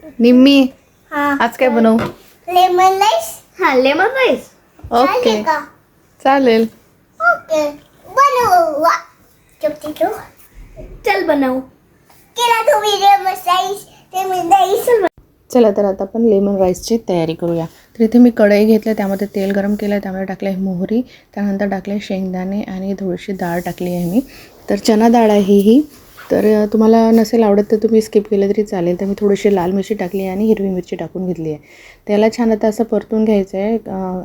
निम्मी हाँ आज काय बनवू? Lemon rice. हाँ लेमन राइस. ओके चालेल. ओके बनव. चुप चल बनव. केला तुम्ही लेमन राइस. Lemon rice. चला तर आता आपण लेमन राईसची तयारी करूया. तर इथे मी कढई घेतलं, त्यामध्ये तेल गरम केलं, त्यामध्ये टाकले आहे मोहरी, त्यानंतर टाकले शेंगदाणे आणि थोडीशी डाळ टाकली आहे मी. तर चना डाळ आहे ही. तर तुम्हाला नसेल आवडत तर तुम्ही स्किप केलं तरी चालेल. तर मी थोडीशी लाल मिरची टाकली आणि हिरवी मिरची टाकून घेतली आहे. त्याला छान आता असं परतून घ्यायचं आहे.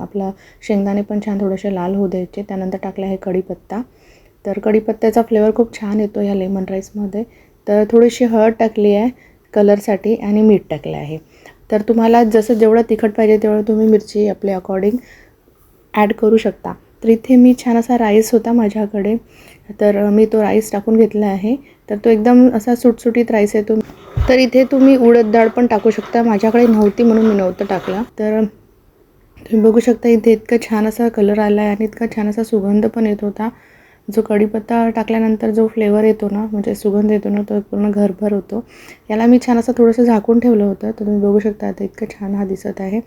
आपला शेंगदाणे पण छान थोडेसे लाल होऊ द्यायचे. त्यानंतर टाकला आहे कढीपत्ता. तर कढीपत्त्याचा फ्लेवर खूप छान येतो ह्या लेमन राईसमध्ये. तर थोडीशी हळद टाकली आहे कलरसाठी आणि मीठ टाकलं आहे. तर तुम्हाला जसं जेवढं तिखट पाहिजे तेवढं तुम्ही मिरची आपल्या अकॉर्डिंग ॲड करू शकता. तर इथे मी छान असा राईस होता माझ्याकडे, तर मी तो राईस टाकून घेतला आहे. तर तो एकदम असा सुटसुटीत राईस आहे. तर इथे तुम्ही उडद डाळ पण टाकू शकता. माझ्याकडे नव्हती म्हणून मी नव्हतं टाकला. तर तुम्ही बघू शकता इथे इतका छान असा कलर आला आहे आणि इतका छान असा सुगंध पण येत होता. जो कढीपत्ता टाकल्यानंतर जो फ्लेवर येतो ना, म्हणजे सुगंध येतो ना, तो पूर्ण घरभर होतो. याला मी छान असं थोडंसं झाकून ठेवलं होतं. तर तुम्ही बघू शकता आता इतकं छान हा दिसत आहे.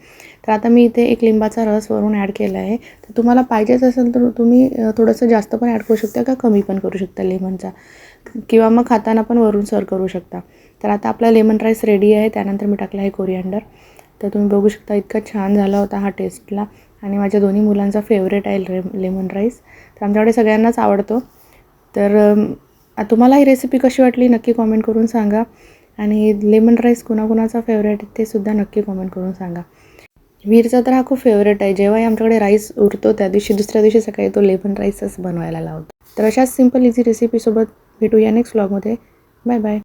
तर आता मी इथे एक लिंबाचा रस वरून ॲड केला आहे. तर तुम्हाला पाहिजेच असेल तर तुम्ही थोडंसं जास्त पण ॲड करू शकता का कमी पण करू शकता लेमनचा, किंवा मग खाताना पण वरून सर्व करू शकता. तर आता आपला लेमन राईस रेडी आहे. त्यानंतर मी टाकला आहे कोरिअँडर. तर तुम्ही बघू शकता इतका छान झाला होता हा टेस्टला आणि माझ्या दोन्ही मुलांचा फेवरेट आहे लेमन राईस. तर आमच्याकडे सगळ्यांनाच आवडतो. तर तुम्हाला ही रेसिपी कशी वाटली नक्की कॉमेंट करून सांगा. आणि लेमन राईस कुणाकुणाचा फेवरेट ते सुद्धा नक्की कॉमेंट करून सांगा. वीरचा तर हा खूप फेवरेट आहे. जेव्हाही आमच्याकडे राईस उरतो त्या दिवशी दुसऱ्या दिवशी सकाळी तो लेमन राईसच बनवायला लावतो. तर अशाच सिंपल इझी रेसिपीसोबत भेटूया नेक्स्ट व्लॉगमध्ये. Bye bye.